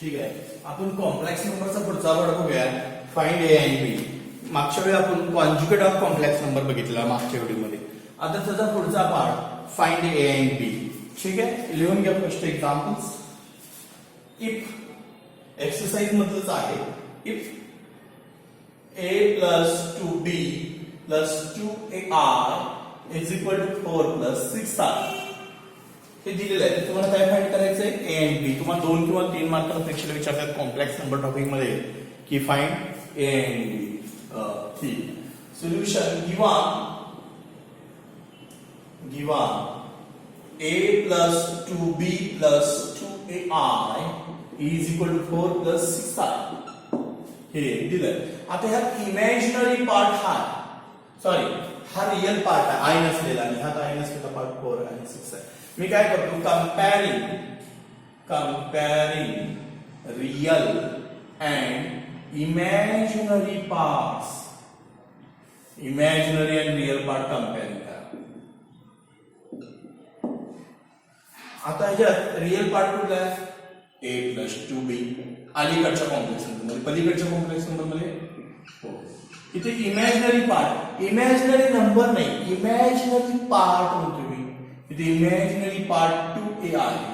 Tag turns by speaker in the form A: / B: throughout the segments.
A: ठीक आहे. आपण कॉम्प्लेक्स नंबरचा पुढचा वर्ड बघूया. फाइंड ए अँड बी. मागच्या वेळी आपण कॉन्जुगेट ऑफ कॉम्प्लेक्स नंबर बघितला मागच्या व्हिडिओमध्ये. आता त्याचा पुढचा पार्ट फाइंड ए अँड बी. ठीक आहे. लिहून घ्या फर्स्ट एक्झाम्पल्स. इफ एक्सरसाइज मधलंच आहे. If a plus 2b plus 2ar is equal to 4 plus 6r. हे दिलेलं आहे. तुम्हाला काय फाइंड करायचं आहे? ए अँड बी. तुम्हाला 2 किंवा 3 मार्काला परीक्षेला विचारतात कॉम्प्लेक्स नंबर टॉपिक मध्ये की फाइंड ए अँड बी. ठीक. Solution given a plus 2b plus 2ai is equal to 4 plus 6i. हे दिलंय. आता ह्यात इमॅजिनरी पार्ट हा रिअल पार्ट आहे, आय नसलेला, आणि ह्यात आय नसलेला पार्ट 4 आणि 6 आहे. मी काय करतो? Comparing real and imaginary parts. Imaginary and real part comparing करा. आता ह्याच्यात रिअल पार्ट कुठला आहे? a plus 2b अलीकडच्या कॉम्प्लेक्स नंबर, पलीकडच्या कॉम्प्लेक्स नंबर मध्ये हो. इथे इमॅजिनरी पार्ट, इमॅजिनरी नंबर नाही, इमॅजिनरी पार्ट म्हणतो मी. इथे इमॅजिनरी पार्ट 2a आहे,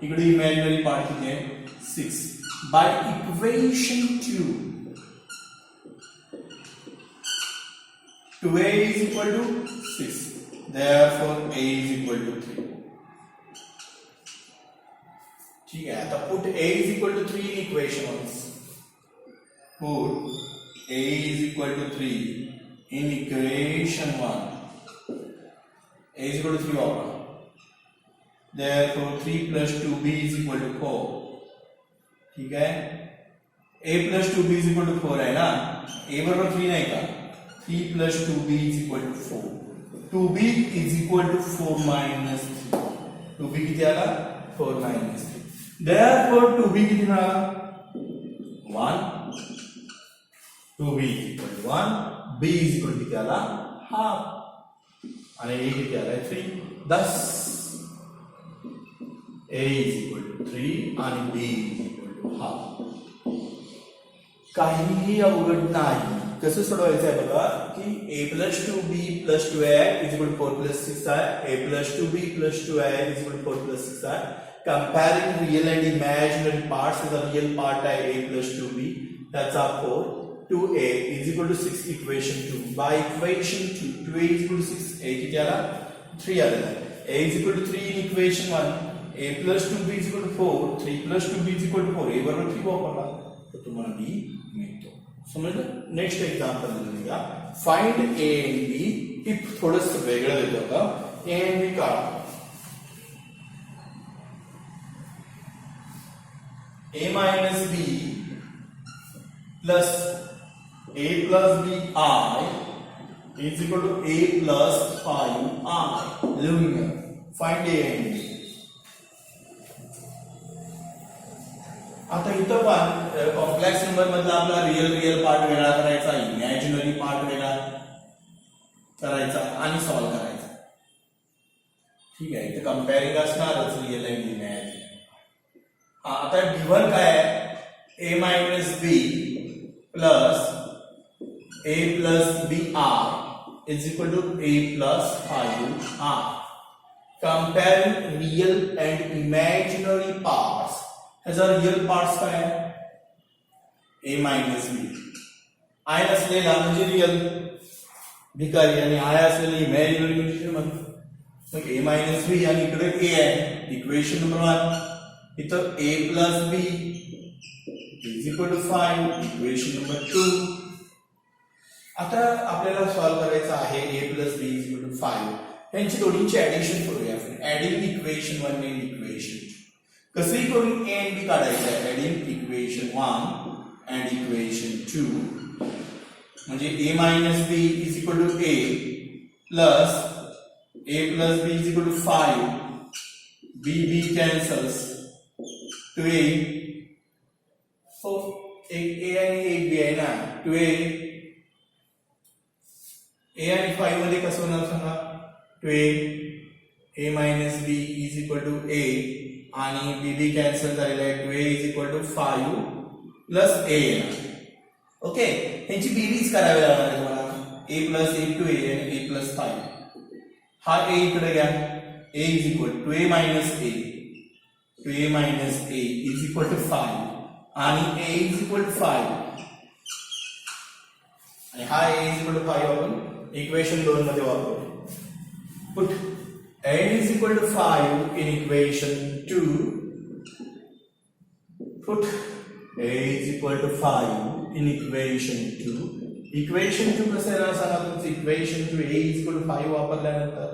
A: इकडे इमॅजिनरी पार्ट किती आहे? 6. By equation 2a is equal to 6, therefore a is equal to 3. ठीक है. आता put a is equal to 3 in equation 1. Put a is equal to 3 in equation 1. a is equal to 3 वापरा. Therefore 3 plus 2b is equal to 4. ठीक है. a plus 2b is equal to 4 है ना. a बराबर 3 नहीं का. 3 plus 2b is equal to 4. 2b is equal to 4 minus 3. 2b किती आला? 4 minus 3. Therefore 2b किती मिळाला? 1. 2b is equal to 1. b is equal to किती आला? हाफ. आणि a किती आला? 3. Thus a is equal to 3 आणि b is equal to half. काहीही अवघड नाही. कसं सोडवायचं आहे बघा की a plus 2b plus 2a is equal to 4 plus 6 आहे. a plus 2b plus 2a is equal to 4 plus 6 आहे. Comparing real and imaginary parts is a real part आहे a plus 2b, that's our 4. 2a is equal to 6 equation 2. By equation 2, 2a is equal to 6, a किती आला? 3 आलेला आहे. a is equal to 3 in equation 1. a plus 2b is equal to 4. 3 plus 2b is equal to 4. a बरोबर 3 वापरला तर तुम्हाला b मिळतो. समजलं? नेक्स्ट एक्झाम्पल लिहूया. Find a and b. If थोडंसं वेगळं देतो आता. a and b काढा. a minus b plus a plus b I is equal to a plus 5i. लिहून घ्या. Find a and b. आता इथं पण कॉम्प्लेक्स नंबर मधला आपला रिअल पार्ट वेगळा करायचा, इमॅजिनरी पार्ट वेगळा करायचा आणि सॉल्व करायचा. ठीक आहे. इथे कंपेअरिंग असणारच रिअल अँड इमॅजिनरी. आता गिव्हन काय आहे? a minus b plus a plus br is equal to a plus 5r. Comparing real and imaginary parts. ह्याचा रिअल पार्ट्स काय आहे? a minus b. आय नसलेला म्हणजे रिअल भिकारी आणि आय असलेली इमॅजिनरी म्हणजे मग a minus b आणि इकडे a आहे. Equation number 1. इथं a plus b is equal to 5. Equation number 2. आता आपल्याला सॉल्व करायचं आहे a plus b is equal to 5. यांची दोन्हीची ऍडिशन करूया आपण. ऍडिंग इक्वेशन 1 आणि इक्वेशन 2. कसंही करून a and b काढायचं आहे. ऍडिंग इक्वेशन 1 and इक्वेशन 2 म्हणजे a minus b is equal to a plus b is equal to 5. b cancels. 2a. So एक a आणि एक b आहे ना. 2a. a आणि 5 मध्ये कसं होणार सांगा? 2a. a minus B is equal to A आणि बी बी कॅन्सल झालेला आहे 2a is equal to 5 plus a okay ह्यांची बेरीज करावी लागणार आहे तुम्हाला a plus a two a आणि a प्लस 5 हा a इकडे घ्या a is equal to a minus a 2a minus a is equal to 5 आणि a इज इक्वल टू 5 आणि हा a इज इक्वल टू 5 आपण इक्वेशन 2 मध्ये वापरू put a is equal to 5 in equation 2 put a is equal to 5 in equation 2 equation 2 कसं आहे ना सांगा तुमचं equation 2 a is equal to 5 वापरल्यानंतर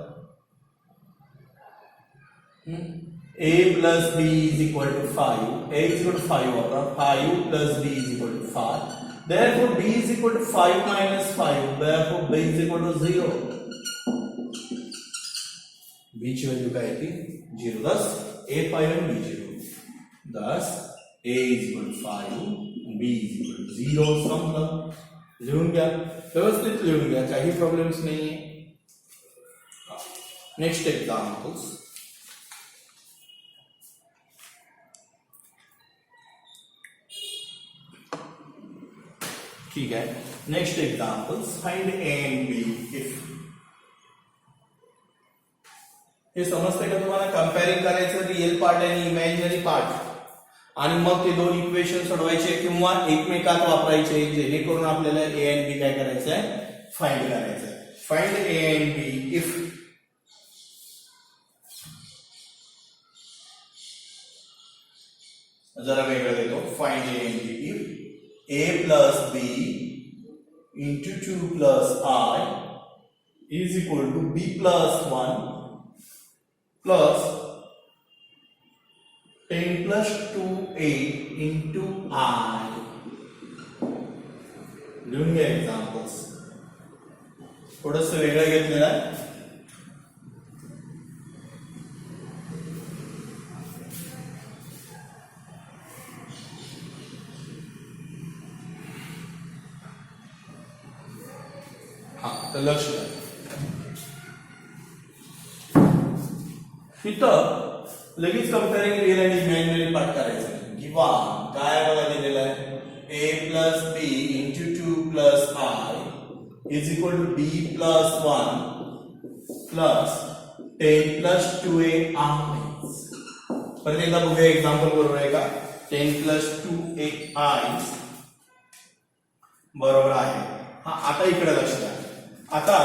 A: a plus b is equal to 5 a is equal to 5 वापरा 5 plus b is equal to 5 therefore b is equal to 5 minus 5 therefore b is equal to 0 b ची value काय येते 0 thus a 5 and b 0 thus a is equal to 5 b is equal to 0 समजलं लिहून घ्या व्यवस्थित लिहून घ्या काही प्रॉब्लेम्स नाहीये नेक्स्ट एग्जांपल्स ठीक है next examples find a and b if हे समजते का तुम्हाला कंपेअरिंग करायचं रिअल पार्ट आणि इमॅजिनरी पार्ट आणि मग ते दोन इक्वेशन सोडवायचे किंवा एकमेकात वापरायचे जेणेकरून आपल्याला a and b काय करायचं आहे फाइंड करायचं आहे find a and b if जरा वेगळं देतो find a and b if a plus b into 2 plus I is equal to b plus 1 plus 10 plus 2a into I. लिहून घ्या एक्झाम्पल्स थोडंसं वेगळं घेतलेलं आहे हा तर लक्ष द्या इथं लगेच कंपेअरिंग रिअल आणि इमॅजिनरी पार्ट करायचं किंवा काय बघा दिलेलं आहे a plus b into 2 plus I is equal to b plus 1 plus 10 plus 2a I परत एकदा बघूया एक्झाम्पल बरोबर आहे का 10 प्लस 2a I बरोबर आहे हा आता इकडे लक्ष द्या आता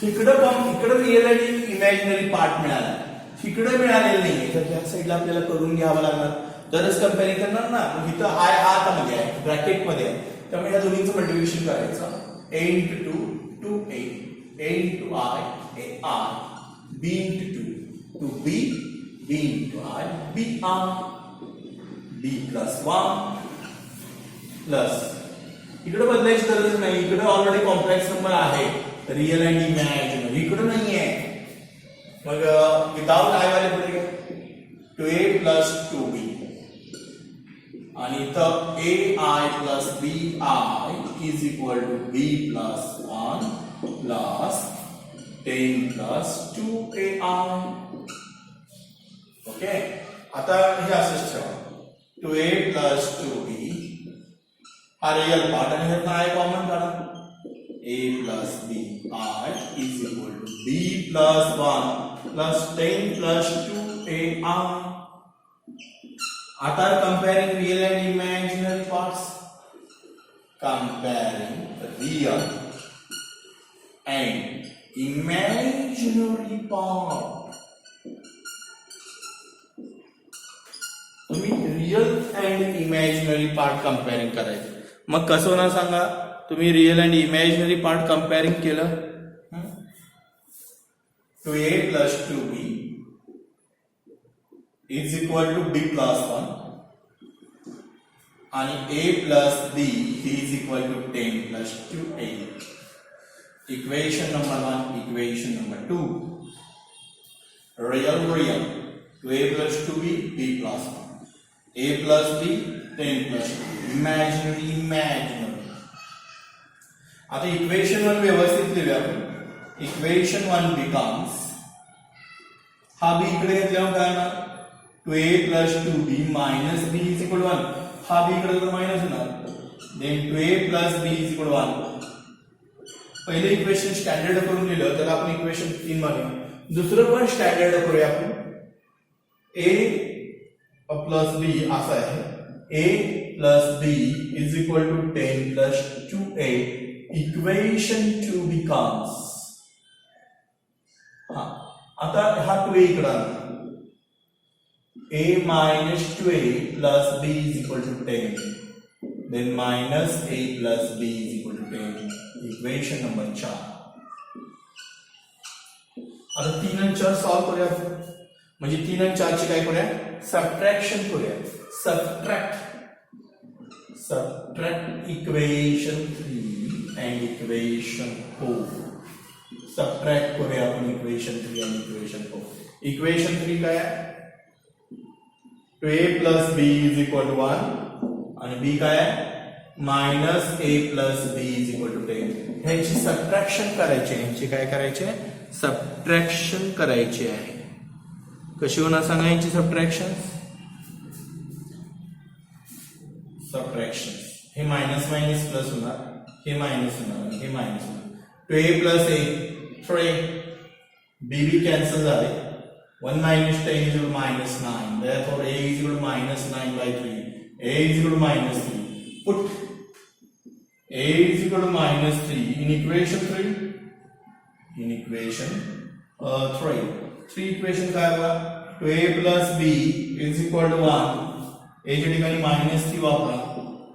A: इकडं रिअल आणि इमॅजिनरी पार्ट मिळाला इकडे मिळालेलं नाहीये तर त्या साईडला आपल्याला करून घ्यावं लागणार तरच कंपेअरिंग करणार ना मग इथं आय आतमध्ये आहे ब्रॅकेट मध्ये आहे त्यामुळे या दोन्हीचं मल्टिप्लिकेशन करायचं a into 2 2a a into I a I b into 2 2b b into I b I b plus 1 plus इकडे बदलायची गरज नाही इकडे ऑलरेडी कॉम्प्लेक्स नंबर आहे रिअल अँड इमॅजिनरी इकडे नाहीये मग विदाउट आय वाले पुढे 2a plus 2b आणि इथं ai plus bi is equal to b plus 1 plus 10 plus 2ai okay आता हे असंच ठेवा 2a plus 2b हा रिअल पार्ट आणि ह्यातनं आय कॉमन काढा a plus b I is equal to b plus 1 plus 10 plus 2a I. आता comparing real and imaginary parts. Comparing real and imaginary part. तुम्ही real and imaginary part कंपेअरिंग करायचं मग कसं होणार सांगा तुम्ही रिअल अँड इमॅजिनरी पार्ट कंपेअरिंग केलं 2a plus 2b is equal to b plus 1 आणि a plus b is equal to 10 plus 2a. Equation number 1, equation number 2. Real 2a plus 2b, b plus 1. A plus b, 10 plus 2. Imaginary. आता equation 1 व्यवस्थित लिहूया आपण. Equation 1 becomes हा बी इकडे घेतल्यावर काय होणार 2a plus 2b minus b is equal to 1. हा b इकडे तर मायनस होणार. then 2a plus b is equal to 1. पहिले इक्वेशन स्टँडर्ड करून लिहिलं तर आपण इक्वेशन 3 मानूया. दुसरं पण स्टँडर्ड करूया आपण. a plus b असं आहे. a plus b is equal to 10 plus 2a. equation 2 becomes आता हा 2a इकडे आला. a minus 2a plus b is equal to 10. Then minus a plus b is equal to 10. Equation number 4. आता 3 आणि 4 solve करूया. म्हणजे 3 आणि 4 ची काय करूया सबट्रॅक्शन करूया. Subtract equation 3 and equation 4. Subtract करूया आपण इक्वेशन 3 आणि इक्वेशन 4. इक्वेशन 3 काय आहे 2a plus b is equal to 1 आणि b काय आहे minus a plus b is equal to 10. ह्याची सबट्रॅक्शन करायची आहे. ह्याची काय करायची आहे सबट्रॅक्शन करायची आहे. कशी होणार सांगा ह्याची सबट्रॅक्शन. हे मायनस मायनस प्लस होणार. हे मायनस होणार. हे मायनस होणार. 2a plus a 3 b cancel झाले. 1 minus 10 is equal to minus 9. Therefore, a is equal to minus 9 by 3. a is equal to minus 3. Put a is equal to minus 3 in equation 3. In equation 3. 3 equation काय होगा 2a plus b is equal to 1. a च्या ठिकाणी minus 3 वापरा.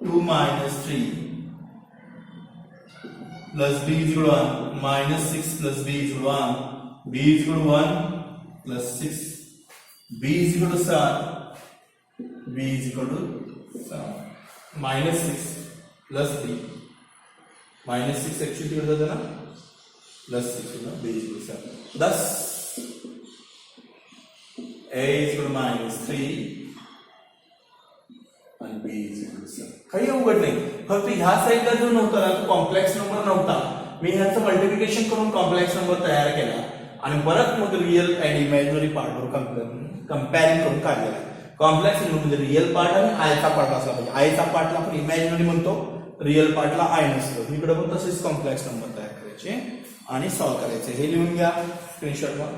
A: 2 minus 3 plus b is equal to 1. Minus 6 plus b is equal to 1. b is equal to 1. Plus 6 b is equal to 7. b is equal to 7. Minus 6 plus 3 minus 6 actually कितना था ना plus 6 होगा. b is equal to 7. Thus a is equal to minus 3 and b is equal to 7. काही अवघड नाही. फक्त ह्या साईडला जो नव्हता ना तो कॉम्प्लेक्स नंबर नव्हता. मी ह्याचं मल्टिप्लिकेशन करून कॉम्प्लेक्स नंबर तयार केला आणि परत मग रिअल अँड इमॅजिनरी पार्टवर कंपॅरिंग करून काढलेला आहे. कॉम्प्लेक्स नंबर म्हणजे रिअल पार्ट आणि आयचा पार्ट असला पाहिजे. आयचा पार्टला आपण इमॅजिनरी म्हणतो. रिअल पार्टला आय नसतो. इकडे पण तसेच कॉम्प्लेक्स नंबर तयार करायचे आणि सॉल्व्ह करायचे. हे लिहून घ्या स्क्रीनशॉटवर.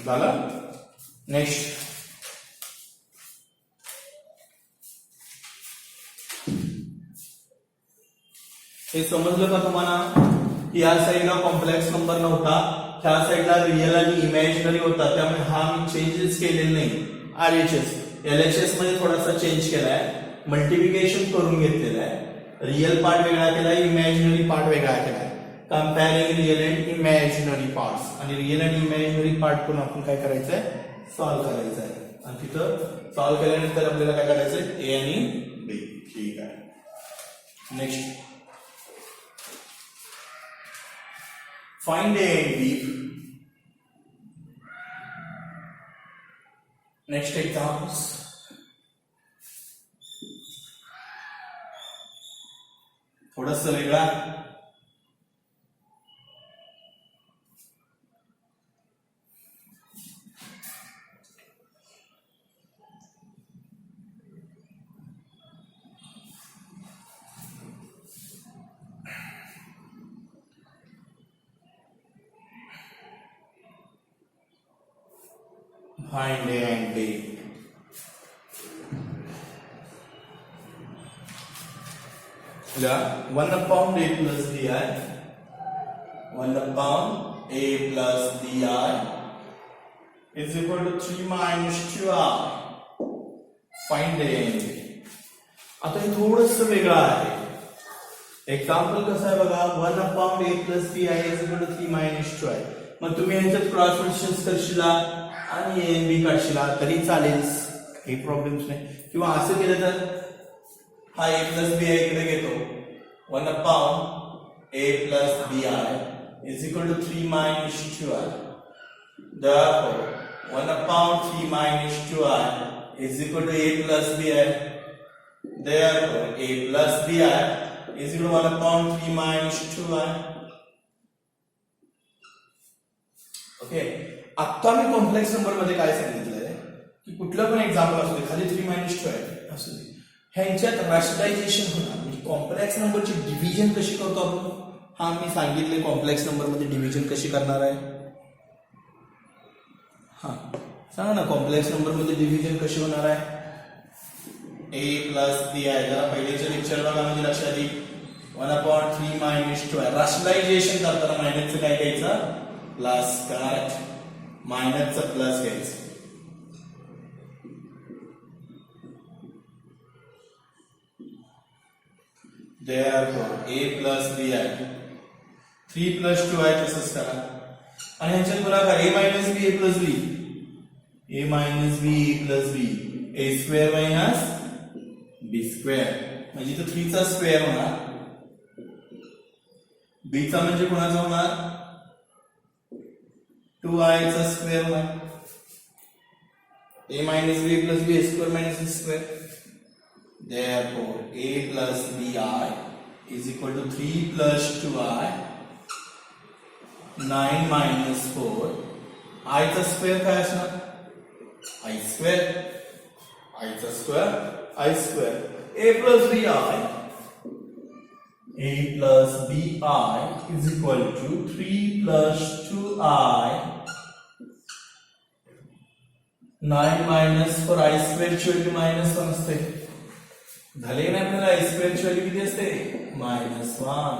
A: झालं. नेक्स्ट हे समजलं का तुम्हाला की या साईडला कॉम्प्लेक्स नंबर नव्हता. ह्या साईडला रिअल आणि इमॅजिनरी होता. त्यामुळे हा मी चेंजेस केलेले नाही. RHS LHS मध्ये थोडासा चेंज केलाय. मल्टिप्लिकेशन करून घेतलेला आहे. रिअल पार्ट वेगळा केलाय. इमॅजिनरी पार्ट वेगळा केलाय. कंपेअरिंग रिअल अँड इमॅजिनरी पार्ट्स आणि रिअल अँड इमॅजिनरी पार्ट करून आपण काय करायचंय सॉल्व्ह करायचं आहे. आणि तिथं सॉल्व्ह केल्यानंतर आपल्याला काय करायचंय ए आणि बी. ठीक आहे. Next find a and b. Next examples. थोडंसं वेगळा. Find a and b. Yeah, 1 upon a plus bi. 1 upon a plus bi is equal to 3 minus 2i. Find a and b. आता हे थोडंसं वेगळं आहे. एक्झाम्पल कसं आहे बघा. 1 upon a plus bi is equal to 3 minus 2i. मग तुम्ही यांच्यात क्रॉस मल्टिप्लिकेशन करशीला आणि ए बी काढशीला तरी चालेल. काही प्रॉब्लेम्स नाही. किंवा असं केलं तर हा ए प्लस बी आय इकडे घेतो. 1 upon a plus bi is equal to 3 minus 2i. Therefore 1 upon 3 minus 2i is equal to a plus bi. Therefore a plus bi is equal to 1/3 minus 2i. Okay, आता मी complex number मध्ये काय सांगितलंय की कुठलं पण example असू दे, खाली 3 - 2 आहे असू दे, ह्यांच्यात रॅशनलायझेशन होणार. म्हणजे कॉम्प्लेक्स नंबरची डिव्हिजन कशी करतो आपण, हा मी सांगितले. कॉम्प्लेक्स नंबर मध्ये डिव्हिजन कशी करणार आहे, हा सांगा ना. कॉम्प्लेक्स नंबर मध्ये डिव्हिजन कशी होणार आहे, a प्लस b आहे. जरा पहिलेच्या लेक्चर बघा, म्हणजे लक्षात येईल. 1/3 मायनस 2 आहे. रॅशनलायझेशन करताना मायनसचं काय घ्यायचं, प्लस करायचं, मायनसचं प्लस घ्यायचं. Therefore a plus b आहे, 3 plus 2 आहे, तसंच करा. आणि ह्याच्यात गुणाकार a minus b a plus b, a minus b a plus b, a square minus b square. म्हणजे इथं 3 चा स्क्वेअर होणार, b चा म्हणजे कोणाचा होणार, 2i चा स्क्वेअर होणार. a minus b a plus b, a square minus b square. Therefore a plus bi is equal to 3 plus 2i, 9 minus 4. I चा स्क्वेअर काय असणार, i square, i चा square i square. a plus bi, a plus bi is equal to 3 plus 2i, 9 minus 4. i square ची value -1 असते. झाले ना आपल्याला, i square ची व्हॅल्यू किती असते, -1.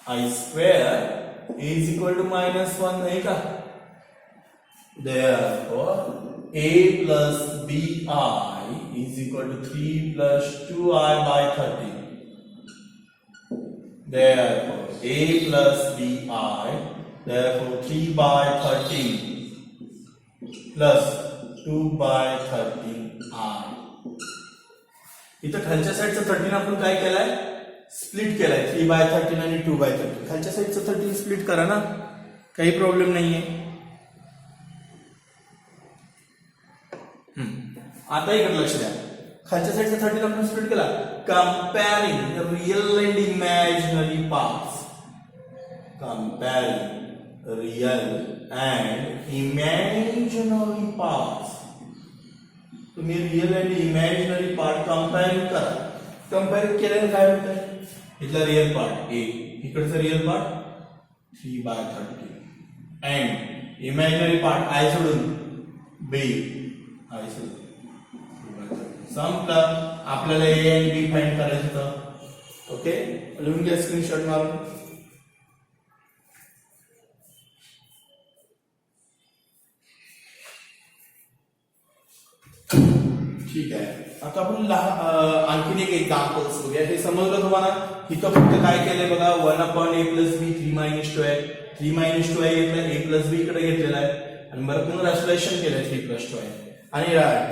A: i square is equal to -1, नाही का. Therefore a plus bi is equal to 3 plus 2i by 30. Therefore a plus bi, therefore 3 by 13 plus 2 by 13i. इथं खालच्या साईडचं 13 आपण काय केलंय, स्प्लिट केलाय. 3/13 आणि 2/13. खालच्या साईडचं 13 स्प्लिट करा ना, काही प्रॉब्लेम नाहीये. आता इकडे लक्ष द्या, खालच्या साईडचं 13 आपण स्प्लिट केला. Comparing real and imaginary parts, comparing real and imaginary parts. तुम्ही real and imaginary part comparing करा. कंपेअरिंग केल्याने काय होतंय, इथला रिअल पार्ट a, इकडचा real part 3/13 and imaginary part i सोडून b, i सोडून 2/13. संपलं. आपल्याला a आणि b फाइंड करायचं होतं. ओके, लिहून घ्या स्क्रीनशॉट मारून. ठीक आहे. आता आपण आणखीन एक एक्झाम्पल्स बघूया. हे समजलं तुम्हाला. इथं फक्त काय केलंय बघा, 1/a plus b 3 - 2 आहे. 3 - 2 आहे घेतलं, a plus b इकडे घेतलेला आहे आणि बरं पुन्हा रॅशनलायझेशन केलंय 3 plus 2 आहे. आणि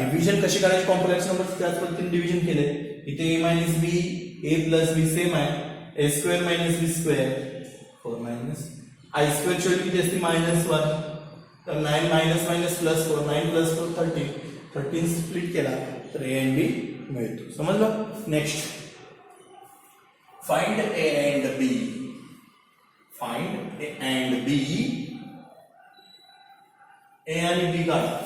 A: डिव्हिजन कशी करायची, कॉम्प्लेक्स नंबर त्याच पद्धतीने डिव्हिजन केले. इथे a minus b, a plus b same आहे, a square minus b square, 4 minus i square ची व्हॅल्यू किती असते, -1. तर 9 minus minus plus 4, 9 plus 4 13. 13 split केला तर a and b मिळतो. समजलं. Next, find a and b. Find a and b. a आणि b काढा.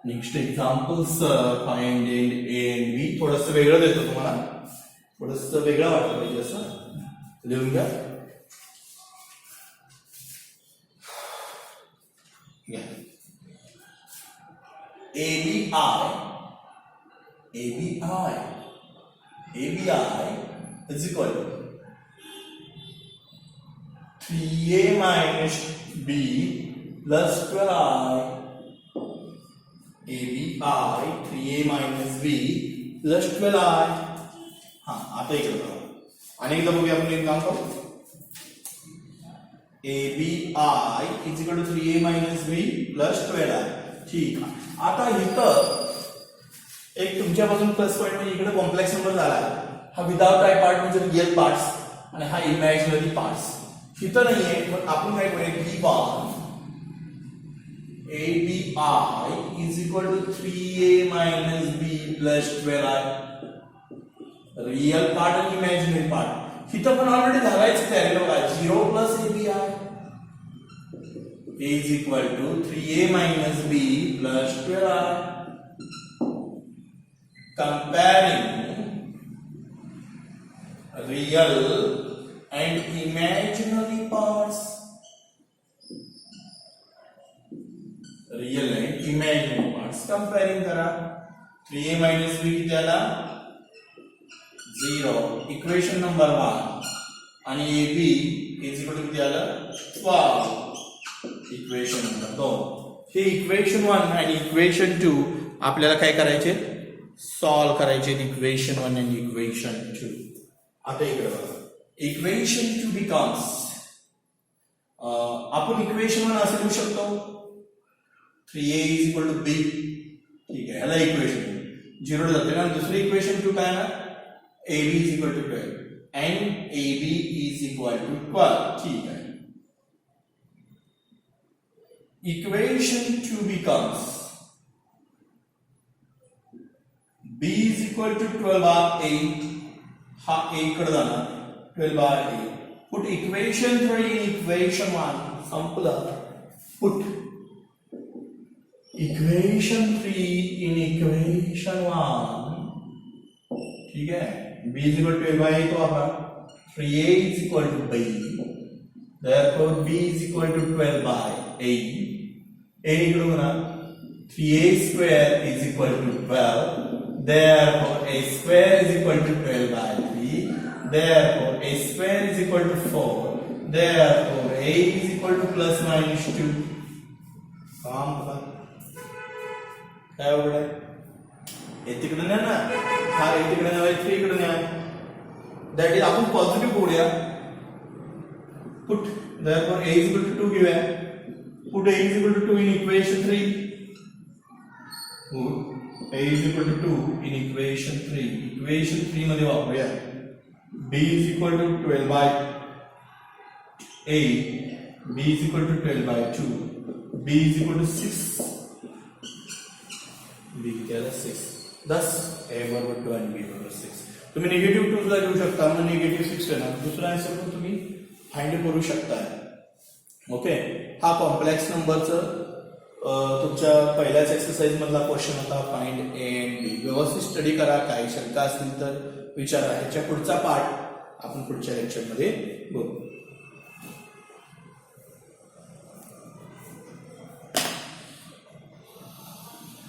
A: Next examples, find a and b. थोडंसं वेगळं देतो तुम्हाला, थोडंसं वेगळं वाटलं पाहिजे असं लिहून घ्या. ABI is equal to 3a minus b plus 12i. ABI 3a minus b plus 12i. हाँ, आता इकडे बघा. अनेकदा बघूया आपण example. ABI is equal to 3a minus b plus 12i. ठीक आहे. आता इथं एक तुमच्या बाजून प्लस पॉईंट म्हणजे इकडे कॉम्प्लेक्स नंबर झाला. हा विदाउट आय पार्ट म्हणजे रिअल पार्ट्स आणि हा इमॅजिनरी पार्ट्स. इथं नाहीये, मग आपण काय करूया, b1 ABI is equal to 3A minus B plus 12I. Real part आणि इमॅजिनरी पार्ट इथं पण ऑलरेडी झालायच तयारी बघा 0 plus ABI is equal to 3A minus B plus 12I. Comparing real and imaginary parts. Real and imaginary parts comparing करा 3A minus B किती आला 0 equation number 1 आणि AB is equal to किती आलं 12 इक्वेशन नंबर 2. हे equation 1 आणि equation 2 आपल्याला काय करायचे सॉल्व करायचे इक्वेशन 1 आणि इक्वेशन 2. आता इकडे बघा इक्वेशन 2 बिकम्स आपण इक्वेशन 1 असे लिहू शकतो 3A is equal to B. ठीक आहे ह्याला इक्वेशन 0 जाते ना. दुसरी इक्वेशन 2 काय ना AB is equal to 12 and AB is equal to 12. ठीक है equation 2 becomes B is equal to 12 by A. हा A कडे जाणार 12 by A. put equation 3 in equation 1. संपलं. put equation 3 in equation 1. ठीक है B is equal to 12 by A तो आपका 3A is equal to B. Therefore B is equal to 12 by A. A इकडे बघा 3A square is equal to 12. Therefore A square is equal to 12 by 3. Therefore A square is equal to 4. Therefore A is equal to plus minus 2. काम काय होईल हे तिकडे नाही ना हा A तिकडे नाही 3 इकडे नाही that is आपण पॉझिटिव्ह करूया put therefore A is equal to 2 घेऊया put A is equal to 2 in equation 3 put A is equal to 2 in equation 3 मध्ये वापरूया B is equal to 12 by A B is equal to 12 by 2 B is equal to 6 B किती 6 10 A बरोबर 2 आणि B बरोबर 6. तुम्ही negative 2 ला घेऊ शकता मग निगेटिव्ह 6 येणार दुसरा आन्सर पण तुम्ही फाइंड करू शकता. ओके हा कॉम्प्लेक्स नंबरचं तुमच्या पहिल्याच एक्सरसाइज मधला क्वेश्चन होता फाइंड A and B. व्यवस्थित स्टडी करा काही शंका असतील तर विचारा. ह्याच्या पुढचा पार्ट आपण पुढच्या लेक्चर मध्ये बघू.